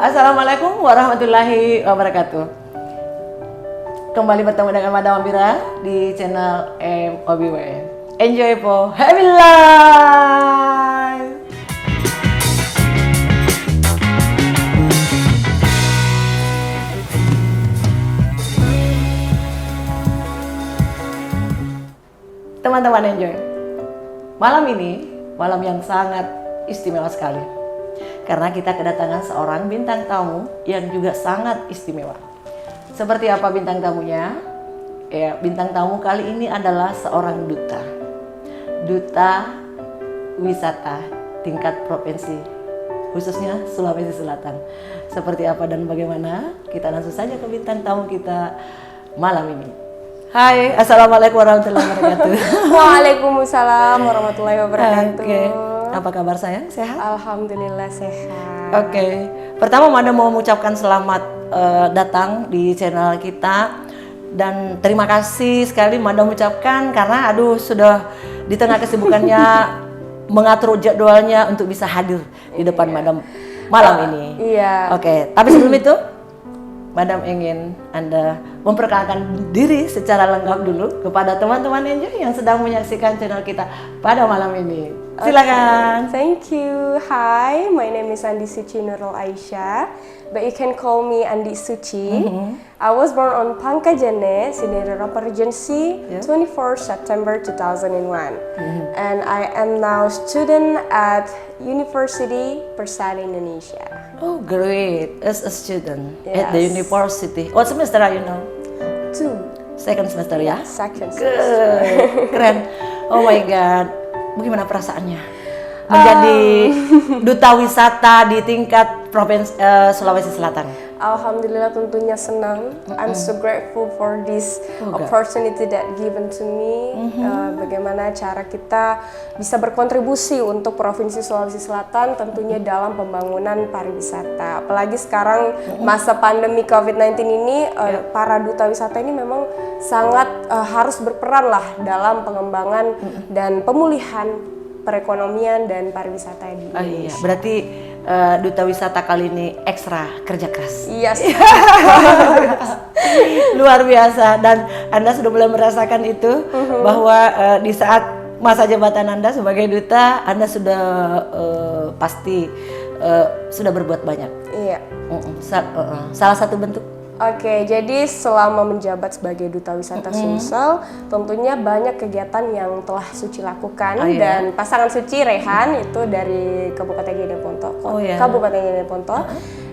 Assalamualaikum warahmatullahi wabarakatuh. Kembali bertemu dengan Madam Amira di channel MOBW. Enjoy for happy life. Teman-teman enjoy. Malam ini malam yang sangat istimewa sekali. Karena kita kedatangan seorang bintang tamu yang juga sangat istimewa. Seperti apa bintang tamunya? Ya, bintang tamu kali ini adalah seorang duta wisata tingkat provinsi, khususnya Sulawesi Selatan. Seperti apa dan bagaimana? Kita langsung saja ke bintang tamu kita malam ini. Hai, assalamualaikum warahmatullahi wabarakatuh. Waalaikumsalam warahmatullahi wabarakatuh. Oke. Apa kabar sayang? Sehat? Alhamdulillah sehat. Oke. Pertama Madam mau mengucapkan selamat datang di channel kita dan terima kasih sekali Madam ucapkan karena sudah di tengah kesibukannya mengatur jadwalnya untuk bisa hadir di depan Madam malam ini. Iya. Oke. Tapi sebelum itu Madam ingin Anda memperkenalkan diri secara lengkap dulu kepada teman-teman yang sedang menyaksikan channel kita pada malam ini. Silakan. Okay. Thank you. Hi, my name is Andi Suci Nurul Aisyah, but you can call me Andi Suci. I was born on Pangkajene, Sinerapa Regency, 24 September 2001. And I am now student at University Persada Indonesia. Oh, great. As a student Yes. at the university. What semester are you now? 2. Second semester ya? Second semester. Good. Keren. Oh my God. Bagaimana perasaannya menjadi duta wisata di tingkat provinsi Sulawesi Selatan? Alhamdulillah tentunya senang. I'm so grateful for this opportunity that given to me. Bagaimana cara kita bisa berkontribusi untuk Provinsi Sulawesi Selatan tentunya dalam pembangunan pariwisata. Apalagi sekarang masa pandemi COVID-19 ini, para duta wisata ini memang sangat harus berperan lah dalam pengembangan dan pemulihan perekonomian dan pariwisata di Indonesia. Iya. Berarti duta wisata kali ini ekstra kerja keras. Yes. Luar biasa dan Anda sudah mulai merasakan itu bahwa di saat masa jabatan Anda sebagai duta Anda sudah pasti sudah berbuat banyak. Iya. Salah satu bentuk. Oke, jadi selama menjabat sebagai Duta Wisata Sumsel, tentunya banyak kegiatan yang telah Suci lakukan dan pasangan Suci Rehan itu dari Kabupaten Jeneponto, Kabupaten Jeneponto.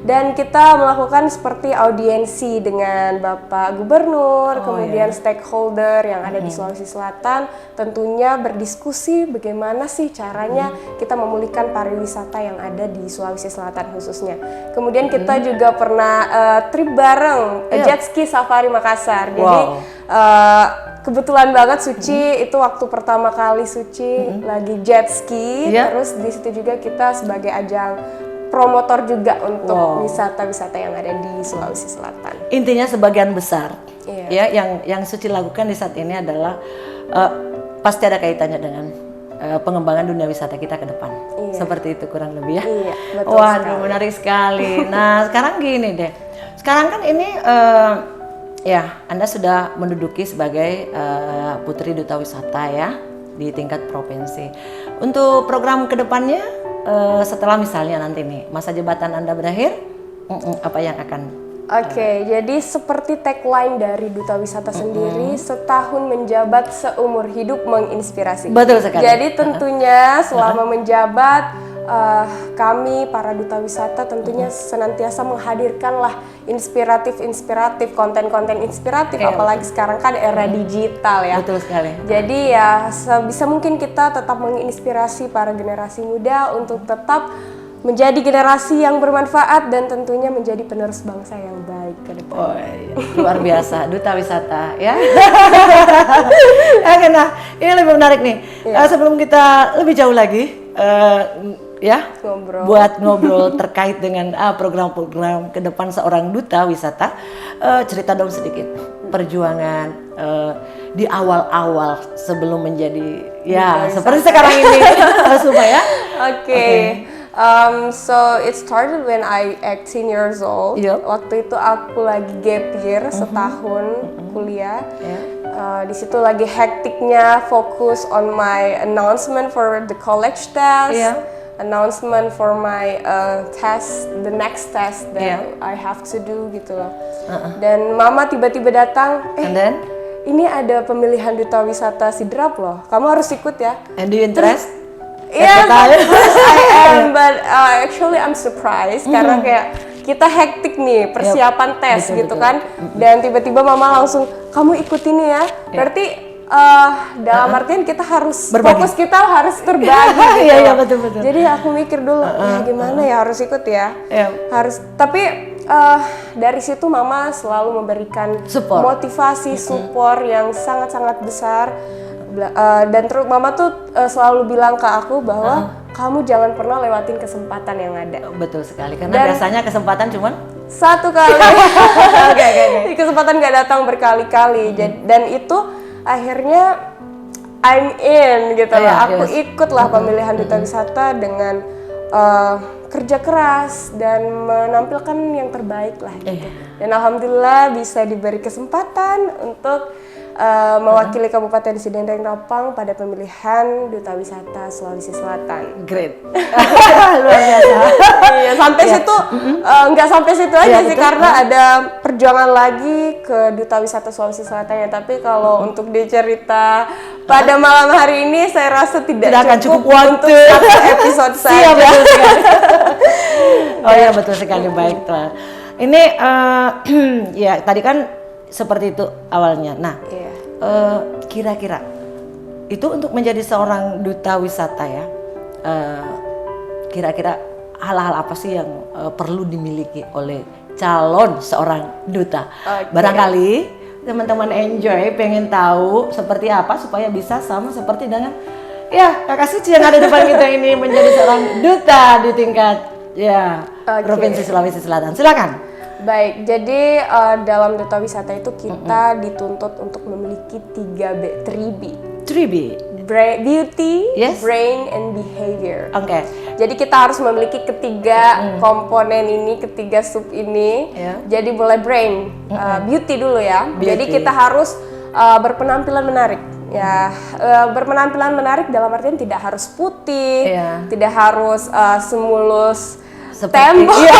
Dan kita melakukan seperti audiensi dengan Bapak Gubernur, kemudian stakeholder yang ada di Sulawesi Selatan, tentunya berdiskusi bagaimana sih caranya kita memulihkan pariwisata yang ada di Sulawesi Selatan khususnya. Kemudian kita juga pernah trip bareng jet ski safari Makassar. Jadi kebetulan banget Suci itu waktu pertama kali Suci lagi jet ski, terus di situ juga kita sebagai ajang promotor juga untuk wisata-wisata yang ada di Sulawesi Selatan. Intinya sebagian besar ya yang Suci lakukan di saat ini adalah pasti ada kaitannya dengan pengembangan dunia wisata kita ke depan. Seperti itu kurang lebih ya. Iya, betul sekali. Menarik sekali. Nah, sekarang gini deh. Sekarang kan ini Anda sudah menduduki sebagai Putri Duta Wisata ya di tingkat provinsi. Untuk program ke depannya setelah misalnya nanti nih masa jabatan Anda berakhir, apa yang akan? Oke, jadi seperti tagline dari Duta Wisata sendiri, setahun menjabat seumur hidup menginspirasi. Betul sekali. Jadi tentunya selama menjabat kami para duta wisata tentunya senantiasa menghadirkanlah inspiratif konten-konten inspiratif, apalagi sekarang kan era digital ya. Betul sekali. Jadi ya sebisa mungkin kita tetap menginspirasi para generasi muda untuk tetap menjadi generasi yang bermanfaat dan tentunya menjadi penerus bangsa yang baik ke depan. Oh, iya. Luar biasa, duta wisata ya. Nah, ini lebih menarik nih. Sebelum kita lebih jauh lagi, buat ngobrol terkait dengan program-program ke depan seorang duta wisata, cerita dong sedikit perjuangan di awal-awal sebelum menjadi seperti sekarang ini supaya. Oke. So it started when I 18 years old. Yep. Waktu itu aku lagi gap year setahun kuliah. Yeah. Di situ lagi hektiknya fokus on my announcement for the college test. Yeah. Announcement for my test, the next test that Yeah. I have to do gitu loh. Dan mama tiba-tiba datang, And then, ini ada pemilihan duta wisata Sidrap loh, kamu harus ikut ya. and do you interest? Yes, Kata-kata. of course I am, but actually I'm surprised karena kayak kita hektik nih persiapan tes betul, gitu betul. kan, dan tiba-tiba mama langsung kamu ikut ini ya, berarti dalam artian kita harus Berbagi. fokus kita harus terbagi gitu. Iya, iya, betul-betul. Jadi aku mikir dulu, gimana ya harus ikut ya, Iya. harus. Tapi dari situ mama selalu memberikan Support. motivasi, support yang sangat-sangat besar. Dan terus mama tuh selalu bilang ke aku bahwa kamu jangan pernah lewatin kesempatan yang ada. Betul sekali, karena Dan- biasanya kesempatan cuman Satu kali. Oke. Kesempatan gak datang berkali-kali. Dan itu akhirnya I'm in gitu loh. Iya, Aku yes. ikutlah pemilihan duta wisata dengan kerja keras dan menampilkan yang terbaik lah gitu. Dan alhamdulillah bisa diberi kesempatan untuk mewakili Kabupaten Sidendang Rapang pada pemilihan duta wisata Sulawesi Selatan. great. Luar biasa. Iya, sampai situ nggak sampai situ aja Iya, sih betul. karena ada perjuangan lagi ke Duta Wisata Sulawesi Selatan ya. Tapi kalau untuk dicerita pada malam hari ini saya rasa tidak akan cukup waktu untuk satu episode Iya, saja. betul sekali. Oh iya, betul sekali, baik tuh. Ini ya tadi kan seperti itu awalnya. Nah, Iya. kira-kira itu untuk menjadi seorang duta wisata ya, kira-kira hal-hal apa sih yang perlu dimiliki oleh calon seorang duta? Oke. Barangkali teman-teman enjoy pengen tahu seperti apa supaya bisa sama seperti dengan ya Kakak Suci yang ada depan kita ini menjadi seorang duta di tingkat ya Oke. Provinsi Sulawesi Selatan. Silakan. Baik, jadi dalam duta wisata itu kita dituntut untuk memiliki 3B. 3B. Beauty, Yes. brain, and behavior. Oke. Jadi kita harus memiliki ketiga komponen ini, ketiga sub ini. Ya. Jadi mulai brain, beauty dulu ya. Jadi Beauty. kita harus berpenampilan menarik. Ya, berpenampilan menarik dalam artian tidak harus putih, Iya. tidak harus semulus Seperti- tembok, Iya.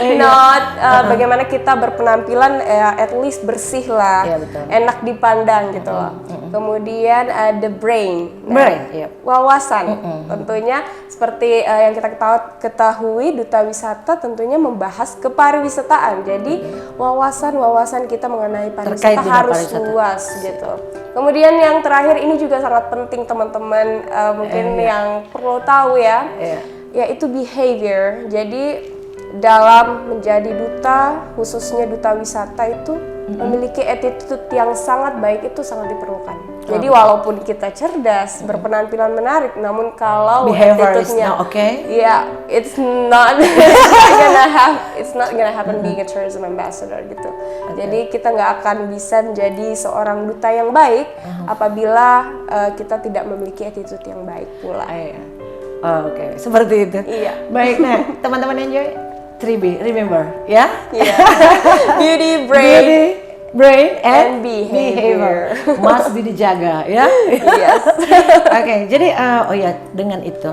maybe not. Bagaimana kita berpenampilan at least bersih lah, Iya, betul. enak dipandang gitu loh. Kemudian ada brain, Brain, iya. wawasan. Tentunya seperti yang kita ketahui duta wisata tentunya membahas kepariwisataan. Jadi wawasan kita mengenai Terkait pariwisata dengan harus pariwisata. luas gitu. Kemudian yang terakhir ini juga sangat penting teman-teman mungkin yang perlu tahu ya. Iya. Yaitu behavior. Jadi dalam menjadi duta, khususnya duta wisata itu memiliki attitude yang sangat baik itu sangat diperlukan. Jadi walaupun kita cerdas, berpenampilan menarik, namun kalau Behavior is attitude-nya, not okay? yeah, it's not gonna happen being a tourism ambassador gitu. Jadi kita nggak akan bisa menjadi seorang duta yang baik apabila kita tidak memiliki attitude yang baik pula. Iya. Oh, oke, seperti itu. Iya. Baik, nah teman-teman enjoy 3B, remember ya? Iya. Beauty, brain, Beauty, brain, and and behavior. must be dijaga ya. Yes. Oke, jadi oh ya dengan itu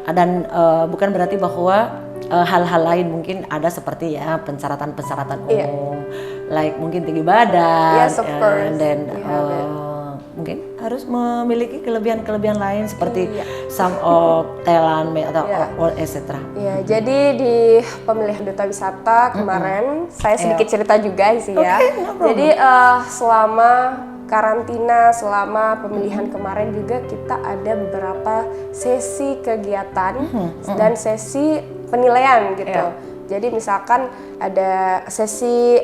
dan bukan berarti bahwa hal-hal lain mungkin ada seperti ya persyaratan Iya. umum, like mungkin tinggi badan, Yes, of course. and then We have it. mungkin harus memiliki kelebihan-kelebihan lain seperti Iya. some of talent atau Iya. or etc. Ya, jadi di pemilihan duta wisata kemarin saya sedikit cerita juga sih ya. Oke, no problem. Jadi selama karantina, selama pemilihan kemarin juga kita ada beberapa sesi kegiatan dan sesi penilaian gitu. Iya. Jadi misalkan ada sesi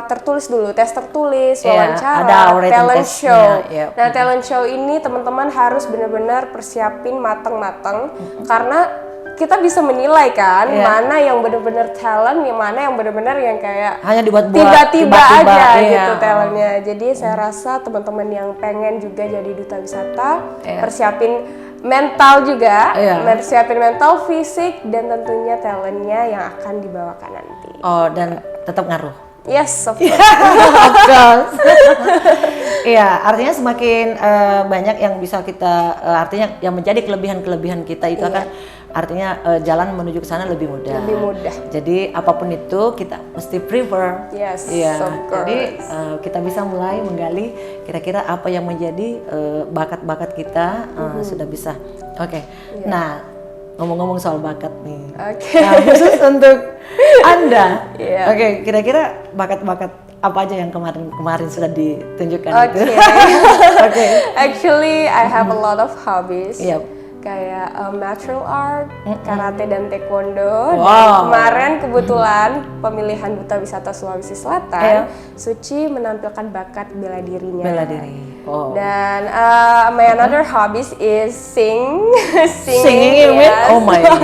tertulis dulu, tes tertulis, Iya, wawancara, ada written talent testnya, show. iya. Nah, talent show ini teman-teman harus benar-benar persiapin matang-matang karena kita bisa menilai kan Iya. mana yang benar-benar talent, yang mana yang benar-benar yang kayak Hanya dibuat-buat tiba-tiba aja iya. gitu talentnya. Jadi saya rasa teman-teman yang pengen juga jadi duta wisata Iya. persiapin mental juga, Iya. siapin mental, fisik, dan tentunya talentnya yang akan dibawakan nanti. Oh, dan tetap ngaruh. Yes, of course. Of course. Iya, artinya semakin banyak yang bisa kita, artinya yang menjadi kelebihan-kelebihan kita itu akan artinya jalan menuju ke sana lebih mudah. Lebih mudah. Jadi apapun itu kita mesti prefer. Yes, Iya. of course. Jadi kita bisa mulai menggali kira-kira apa yang menjadi bakat-bakat kita sudah bisa. Oke. Nah, ngomong-ngomong soal bakat nih. Oke. Nah, khusus untuk Anda. Iya. Oke, kira-kira bakat-bakat apa aja yang kemarin sudah ditunjukkan itu? Okay. Oke. Actually, I have a lot of hobbies. Yep. Kayak martial art, karate dan taekwondo. Wow. Dan kemarin kebetulan pemilihan Duta Wisata Sulawesi Selatan, Suci menampilkan bakat bela dirinya. Bela diri. Oh. Dan my another hobbies is singing. Singing, you mean? Oh my God.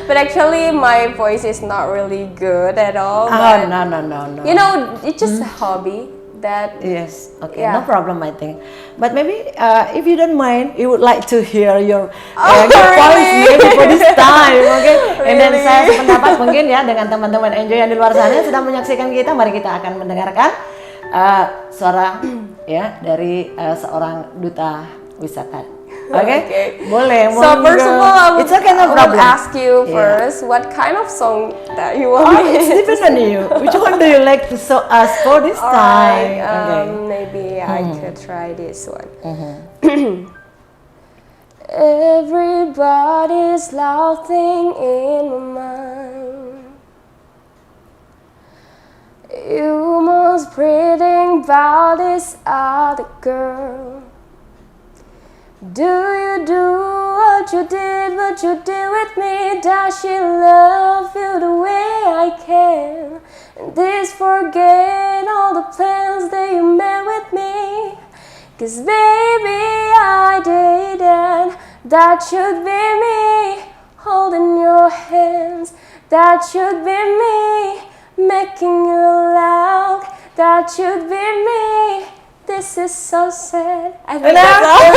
But actually, my voice is not really good at all. Oh, but, no. You know, it's just a hobby that. Yes, okay, Yeah. no problem I think. But maybe if you don't mind, you would like to hear your Oh, voice really? maybe for this time, okay? And then Really? saya sependapat mungkin ya dengan teman-teman Enjoy yang di luar sana yang sedang menyaksikan kita, mari kita akan mendengarkan suara ya dari seorang duta wisata. Oke, Okay. boleh. So monggo. first of all, I would, It's okay, no I would problem. ask you Yeah. first, what kind of song that you Oh, want me it's depends on you. Which one do you like to show us for this time? Alright, Okay. maybe I could try this one. Everybody's laughing in my mind. You must breathing about this other girl. Do you do what you did with me? Does she love you the way I can? And this forget all the plans that you made with me. 'Cause baby I didn't. That should be me holding your hands. That should be me making you laugh. That should be me. This is so sad. I think that's all.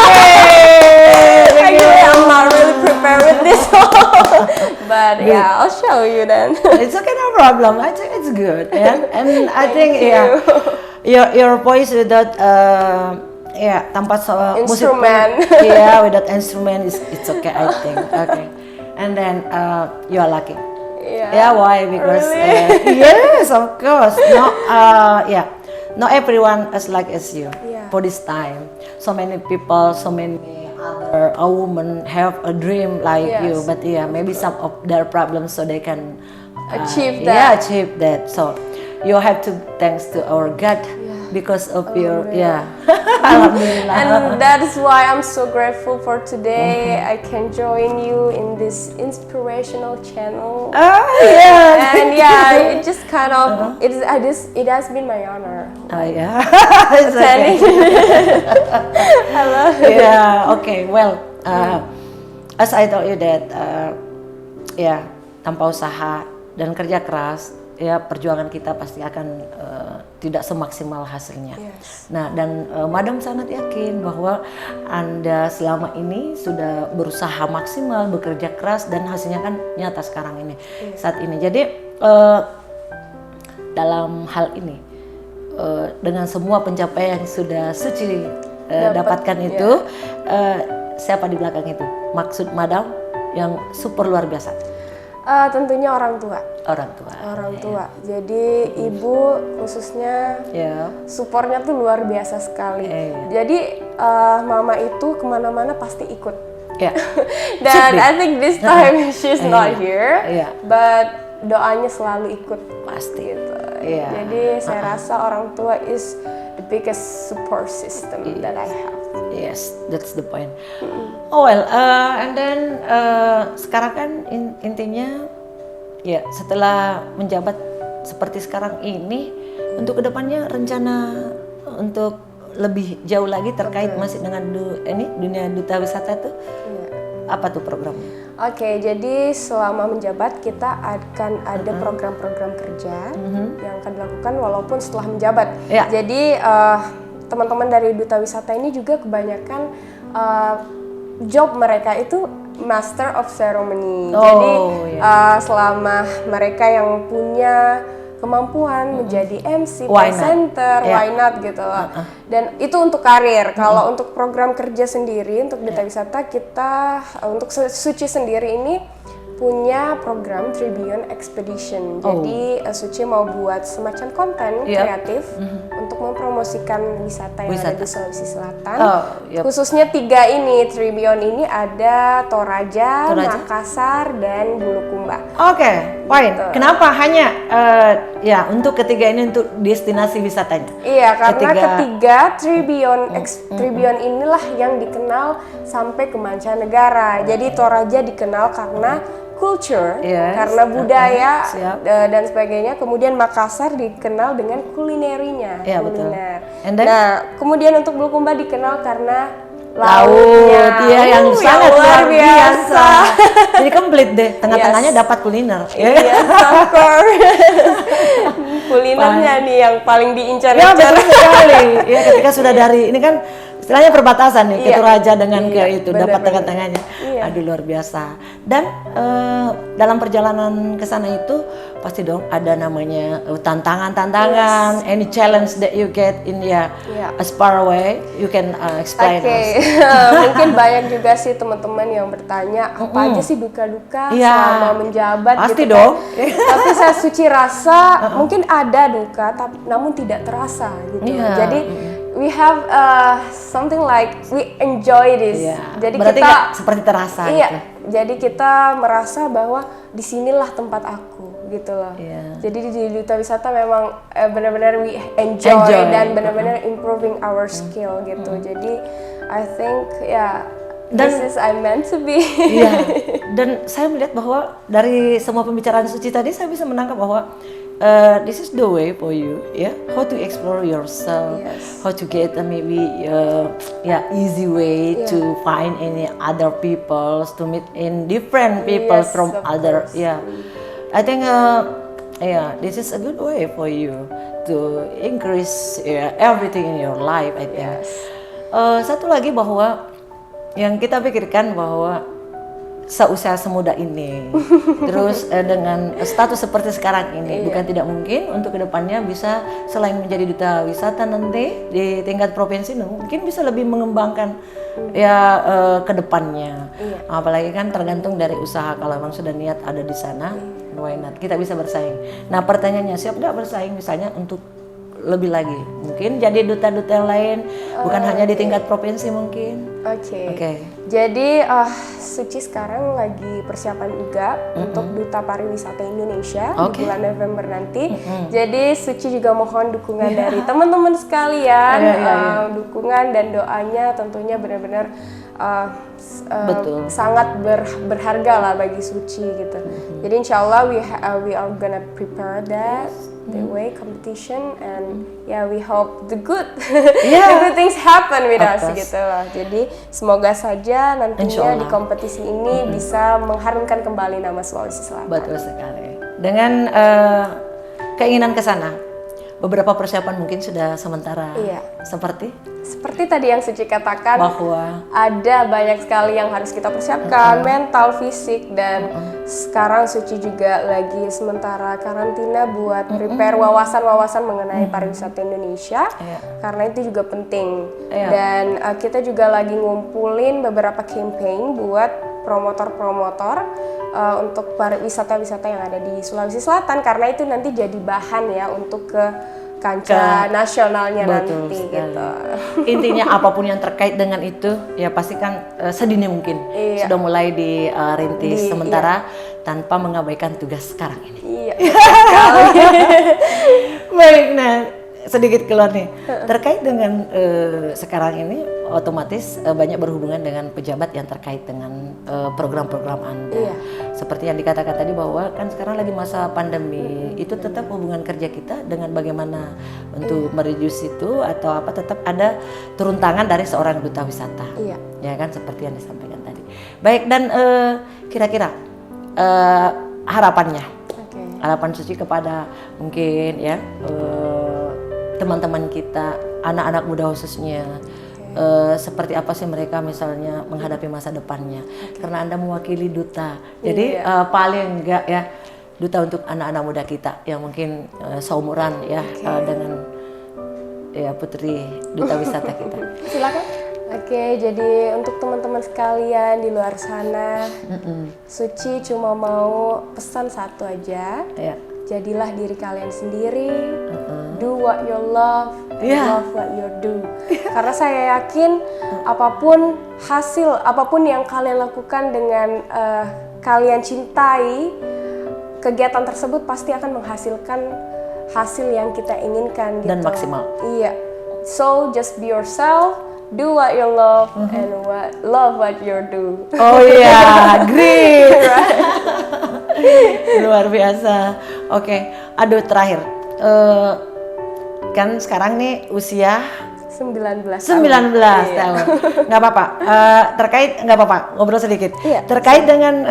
Actually, I'm not really prepared with this one. But yeah, I'll show you then. It's okay, no problem. I think it's good, yeah. And I think you. your voice without tanpa musik pun, Instrument. without instrument it's okay, I think. Okay. And then you are lucky. Yeah, why? Because Really? yes, of course. Not everyone as like as you Yeah. for this time. So many people, so many other women have a dream like Yes. you, but maybe some of their problems so they can Achieve Yeah, that. achieve that. So you have to thanks to our God because of your Alhamdulillah. And that is why I'm so grateful for today. I can join you in this inspirational channel. Yeah. And yeah, it just kind of it has been my honor. Yeah. It's okay. Attending. I love it. Yeah. Okay. Well, as I told you that, tanpa usaha dan kerja keras, perjuangan kita pasti akan tidak semaksimal hasilnya. Yes. Nah, dan Madam sangat yakin bahwa Anda selama ini sudah berusaha maksimal, bekerja keras, dan hasilnya kan nyata sekarang ini, saat ini. Jadi dalam hal ini, dengan semua pencapaian yang sudah Suci dapatkan itu, siapa di belakang itu? Maksud Madam yang super luar biasa? Tentunya orang tua. Orang tua. Jadi ibu khususnya supportnya tuh luar biasa sekali. Jadi mama itu kemana-mana pasti ikut. Dan I think this time she's not here, but doanya selalu ikut Pasti. gitu. Iya. Jadi saya rasa orang tua is the biggest support system that I have. Yes, that's the point. Oh well, and then sekarang kan intinya setelah menjabat seperti sekarang ini, untuk kedepannya rencana untuk lebih jauh lagi terkait masih dengan dunia duta wisata tuh apa tuh programnya? Oke, jadi selama menjabat kita akan ada program-program kerja yang akan dilakukan walaupun setelah menjabat. Jadi teman-teman dari duta wisata ini juga kebanyakan job mereka itu Master of Ceremony. Oh, Jadi iya. selama mereka yang punya kemampuan menjadi MC, Why not? presenter, Yeah. why not gitu loh. Dan itu untuk karir. Kalau untuk program kerja sendiri untuk Duta Wisata kita untuk Suci sendiri ini punya program Tribune Expedition. Jadi Suci mau buat semacam konten kreatif untuk mempromosikan wisata yang ada di Sulawesi Selatan. Khususnya 3 ini, Tribune ini ada Toraja, Makassar, dan Bulukumba. Oke, fine. Kenapa hanya ya untuk ketiga ini untuk destinasi wisatanya? Iya, karena ketiga Tribune inilah yang dikenal sampai ke mancanegara. Jadi Toraja dikenal karena culture, karena budaya dan sebagainya. Kemudian Makassar dikenal dengan kulinerinya, kuliner. Nah, kemudian untuk Bulukumba dikenal karena lautnya, yang sangat luar biasa. Jadi komplit deh, tengah-tengahnya dapat kuliner. Iya, of course. Kulinernya nih yang paling diincar-incar. Ya, betul sekali. Ya, ketika sudah dari ini kan istilahnya perbatasan nih, ke Toraja dengan ke itu dapat tengah-tengahnya. Aduh, luar biasa. Dan dalam perjalanan ke sana itu pasti dong ada namanya tantangan-tantangan, any challenge that you get in as far away, you can explain us. Mungkin banyak juga sih teman-teman yang bertanya apa aja sih duka-duka selama menjabat. Pasti gitu dong. Kan. Tapi saya Suci rasa mungkin ada duka, namun tidak terasa gitu. Jadi we have something like we enjoy this. Jadi berarti kita seperti terasa gitu. Jadi kita merasa bahwa disinilah tempat aku gitu loh. Jadi di Duta Wisata memang benar-benar we enjoy. Dan benar-benar improving our skill gitu. Jadi I think this is I meant to be. Dan saya melihat bahwa dari semua pembicaraan Suci tadi saya bisa menangkap bahwa this is the way for you, how to explore yourself, how to get maybe easy way to find any other people, to meet in different people from other. I think this is a good way for you to increase everything in your life. I think. Satu lagi bahwa yang kita pikirkan bahwa seusia semuda ini, terus dengan status seperti sekarang ini, bukan tidak mungkin untuk kedepannya bisa selain menjadi duta wisata nanti di tingkat provinsi, mungkin bisa lebih mengembangkan kedepannya. Apalagi kan tergantung dari usaha. Kalau memang sudah niat ada di sana, why not? Kita bisa bersaing. Nah, pertanyaannya siap nggak bersaing misalnya untuk lebih lagi, mungkin jadi duta-duta lain, bukan hanya di tingkat provinsi mungkin. Oke. Jadi Suci sekarang lagi persiapan juga untuk Duta Pariwisata Indonesia di bulan November nanti. Jadi Suci juga mohon dukungan dari teman-teman sekalian, dukungan dan doanya tentunya benar-benar sangat berharga lah bagi Suci gitu. Jadi insyaallah we are gonna prepare that the way competition and we hope the good things happen with us gitu loh. Jadi semoga saja nantinya di kompetisi ini bisa mengharumkan kembali nama Sulawesi Selatan. Betul sekali. Dengan keinginan ke sana, beberapa persiapan mungkin sudah sementara. Seperti tadi yang Suci katakan bahwa ada banyak sekali yang harus kita persiapkan, mental, fisik, dan sekarang Suci juga lagi sementara karantina buat prepare wawasan-wawasan mengenai pariwisata Indonesia, karena itu juga penting. Dan kita juga lagi ngumpulin beberapa campaign buat promotor-promotor untuk wisata-wisata yang ada di Sulawesi Selatan, karena itu nanti jadi bahan untuk ke kancah nasionalnya nanti gitu. Intinya apapun yang terkait dengan itu pasti kan sedini mungkin sudah mulai dirintis sementara tanpa mengabaikan tugas sekarang ini. Baik, nah sedikit keluar nih terkait dengan sekarang ini otomatis banyak berhubungan dengan pejabat yang terkait dengan program-program Anda. Seperti yang dikatakan tadi bahwa kan sekarang lagi masa pandemi, itu tetap hubungan kerja kita dengan bagaimana untuk mereduce itu atau apa, tetap ada turun tangan dari seorang duta wisata. Ya kan, seperti yang disampaikan tadi. Baik, dan kira-kira harapannya, harapan Suci kepada mungkin teman-teman kita, anak-anak muda khususnya, seperti apa sih mereka misalnya menghadapi masa depannya. Karena Anda mewakili duta, jadi paling enggak ya duta untuk anak-anak muda kita yang mungkin seumuran ya dengan ya Putri Duta Wisata kita. Silakan. Oke, jadi untuk teman-teman sekalian di luar sana, Suci cuma mau pesan satu aja. Jadilah diri kalian sendiri, do what you love, love what you do. Karena saya yakin apapun yang kalian lakukan dengan kalian cintai, kegiatan tersebut pasti akan menghasilkan hasil yang kita inginkan gitu. Dan maksimal. Iya. So just be yourself, do what you love, and love what you do. Oh iya, agree. Luar biasa. Oke, aduh terakhir, kan sekarang nih usia 19 tahun. Nggak apa-apa. Nggak apa-apa. Ngobrol sedikit. Terkait dengan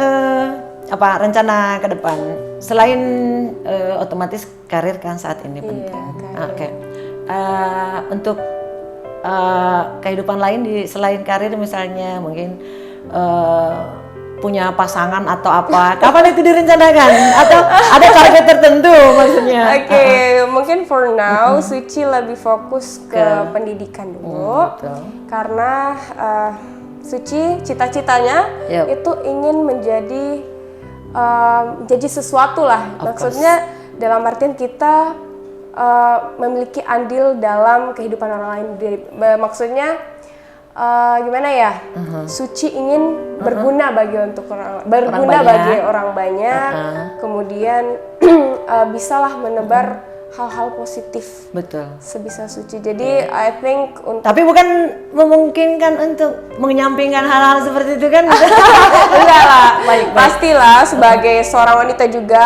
rencana ke depan. Selain otomatis karir kan saat ini penting. Oke. Untuk kehidupan lain selain karir misalnya mungkin punya pasangan atau apa, kapan itu direncanakan atau ada target tertentu maksudnya? Oke, mungkin for now Suci lebih fokus ke pendidikan dulu, karena Suci cita-citanya itu ingin menjadi jadi sesuatu lah, maksudnya dalam artian kita memiliki andil dalam kehidupan orang lain. Maksudnya gimana ya? Suci ingin berguna bagi orang banyak, kemudian bisalah menebar hal-hal positif. Betul. Sebisa Suci. Jadi I think tapi bukan memungkinkan untuk menyampingkan hal-hal seperti itu kan? Enggak lah. Pastilah sebagai seorang wanita juga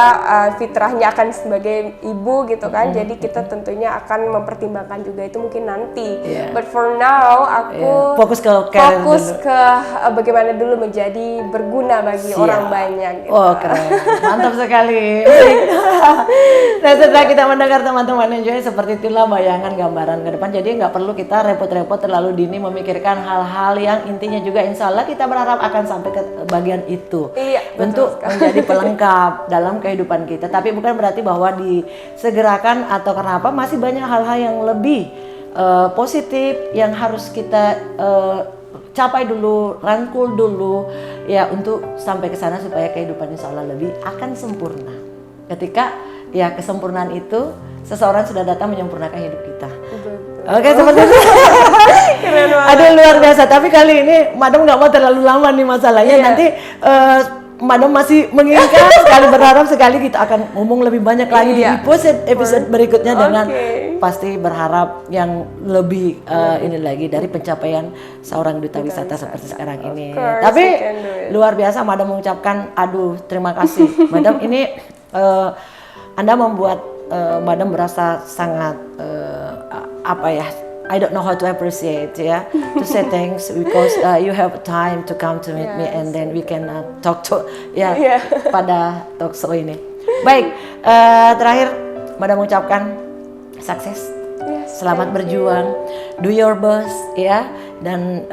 fitrahnya akan sebagai ibu gitu kan. Jadi kita tentunya akan mempertimbangkan juga itu mungkin nanti. But for now aku fokus ke bagaimana dulu menjadi berguna bagi orang banyak gitu. Oh, keren. Mantap sekali. Nah, setelah kita mendengar teman-teman enjoy, seperti itulah bayangan gambaran ke depan. Jadi nggak perlu kita repot-repot terlalu dini memikirkan hal-hal yang intinya juga insya Allah kita berharap akan sampai ke bagian itu. Untuk menjadi pelengkap dalam kehidupan kita. Tapi bukan berarti bahwa disegerakan atau kenapa, masih banyak hal-hal yang lebih positif yang harus kita capai dulu, rangkul dulu ya untuk sampai ke sana supaya kehidupan insya Allah lebih akan sempurna. Ketika ya kesempurnaan itu seseorang sudah datang menyempurnakan hidup kita. Oke, seperti itu. Keren banget. Aduh luar biasa. Tapi kali ini Madam nggak mau terlalu lama nih masalahnya. Nanti Madam masih menginginkan sekali, berharap sekali kita akan ngomong lebih banyak lagi di episode berikutnya dengan pasti berharap yang lebih ini lagi dari pencapaian seorang duta wisata seperti sekarang ini. Tapi luar biasa Madam mengucapkan aduh terima kasih. Madam ini Anda membuat Madam berasa sangat I don't know how to appreciate to say thanks because you have time to come to meet me and then we can talk to pada talk show ini. Baik, terakhir Madam mengucapkan sukses, selamat berjuang, do your best dan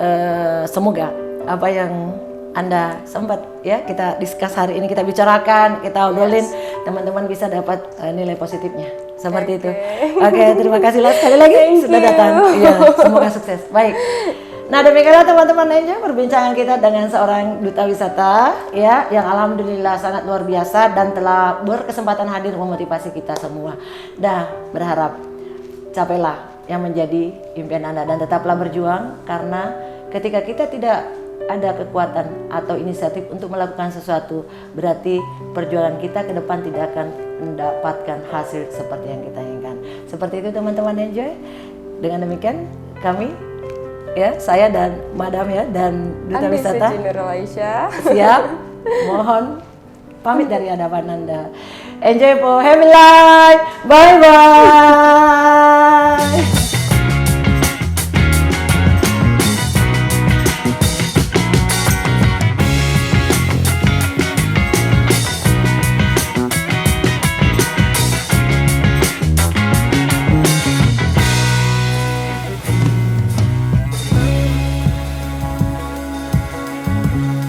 semoga apa yang Anda sempat kita discuss hari ini, kita bicarakan, kita obrolin, teman-teman bisa dapat nilai positifnya. Seperti itu. Oke, terima kasih sekali lagi sudah datang. Semoga sukses. Baik. Nah, demikianlah teman-teman enjoy perbincangan kita dengan seorang duta wisata yang alhamdulillah sangat luar biasa dan telah berkesempatan hadir memotivasi kita semua. Berharap capailah yang menjadi impian Anda dan tetaplah berjuang, karena ketika kita tidak ada kekuatan atau inisiatif untuk melakukan sesuatu, berarti perjuangan kita ke depan tidak akan mendapatkan hasil seperti yang kita inginkan. Seperti itu teman-teman enjoy. Dengan demikian kami saya dan Madam dan Duta Wisata siap mohon pamit dari hadapan Anda. Enjoy for happy life. Bye bye.